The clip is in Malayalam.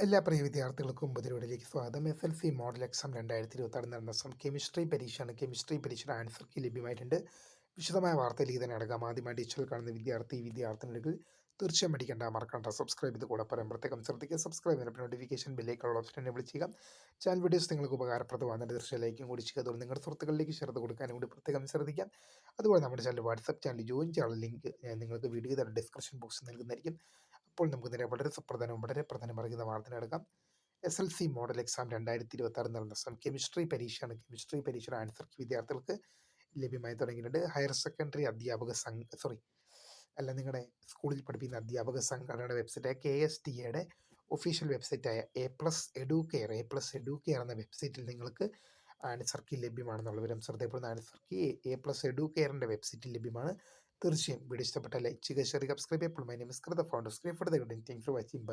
എല്ലാ പ്രിയ വിദ്യാർത്ഥികൾക്കും പുതിയൊരുവിലേക്ക് സ്വാഗതം. SLC മോഡൽ എക്സാം 2026 നടന്ന കെമിസ്ട്രി പരീക്ഷയാണ്. കെമിസ്ട്രി പരീക്ഷയുടെ ആൻസർ കീ ലഭ്യമായിട്ടുണ്ട്. വിശദമായ വാർത്തയിലേക്ക് തന്നെ അടക്കാം. ആദ്യമായി ടീച്ചറിൽ കാണുന്ന വിദ്യാർത്ഥിനികൾ തീർച്ചയായും പഠിക്കേണ്ട, മറക്കണ്ട, സബ്സ്ക്രൈബ് ചെയ്ത് കൂടെ പറയാൻ പ്രത്യേകം ശ്രദ്ധിക്കുക. സബ്സ്ക്രൈബ് ചെയ്യുന്ന നോട്ടിഫിക്കേഷൻ ബില്ലേക്കുള്ള ഓപ്ഷൻ എന്നെ വിളിക്കുക. ചാനൽ വീഡിയോസ് നിങ്ങൾക്ക് ഉപകാരപ്രദമാണ്, തീർച്ചയായും ലൈക്കും കൂടി ചെയ്യുക. അതുകൊണ്ട് നിങ്ങളുടെ സുഹൃത്തുക്കളിലേക്ക് ഷെയർ ചെയ്ത് കൊടുക്കാനും കൂടി പ്രത്യേകം ശ്രദ്ധിക്കാം. അതുപോലെ നമ്മുടെ ചാനൽ വാട്സപ്പ് ചാനൽ ജോയിൻ ചെയ്യാനുള്ള ലിങ്ക് ഞാൻ നിങ്ങൾക്ക് വീഡിയോ തരം ഡിസ്ക്രിപ്ഷൻ ബോക്സിൽ നൽകുന്നതായിരിക്കും. അപ്പോൾ നമുക്ക് നേരെ വളരെ പ്രധാനം അറിയുന്ന വാർത്ത എടുക്കാം. SLC മോഡൽ എക്സാം 2026 നടന്ന കെമിസ്ട്രി പരീക്ഷയാണ്. കെമിസ്ട്രി പരീക്ഷയുടെ ആൻസർ വിദ്യാർത്ഥികൾക്ക് ലഭ്യമായി തുടങ്ങിയിട്ടുണ്ട്. ഹയർ സെക്കൻഡറി അധ്യാപക നിങ്ങളുടെ സ്കൂളിൽ പഠിപ്പിക്കുന്ന അധ്യാപക സംഘടനയുടെ വെബ്സൈറ്റായ KSTA ഒഫീഷ്യൽ വെബ്സൈറ്റായ എ പ്ലസ് എഡ്യൂക്കെയർ എന്ന വെബ്സൈറ്റിൽ നിങ്ങൾക്ക് ആൻസർ കീ ലഭ്യമാണെന്നുള്ള വിവരം ശ്രദ്ധപ്പെടുന്ന. ആൻസർ കീ എ പ്ലസ് എഡ്യൂക്കെയറിൻ്റെ വെബ്സൈറ്റിൽ ലഭ്യമാണ്. തീർച്ചയായും വീഡിയോ ഇഷ്ടപ്പെട്ട ലൈക്ക് ചെയ്യുക, ഷെയർ ചെയ്യുക, സബ്സ്ക്രൈബ് ചെയ്യുക. My name is Kritha founder screen for the good. Thanks for watching. By.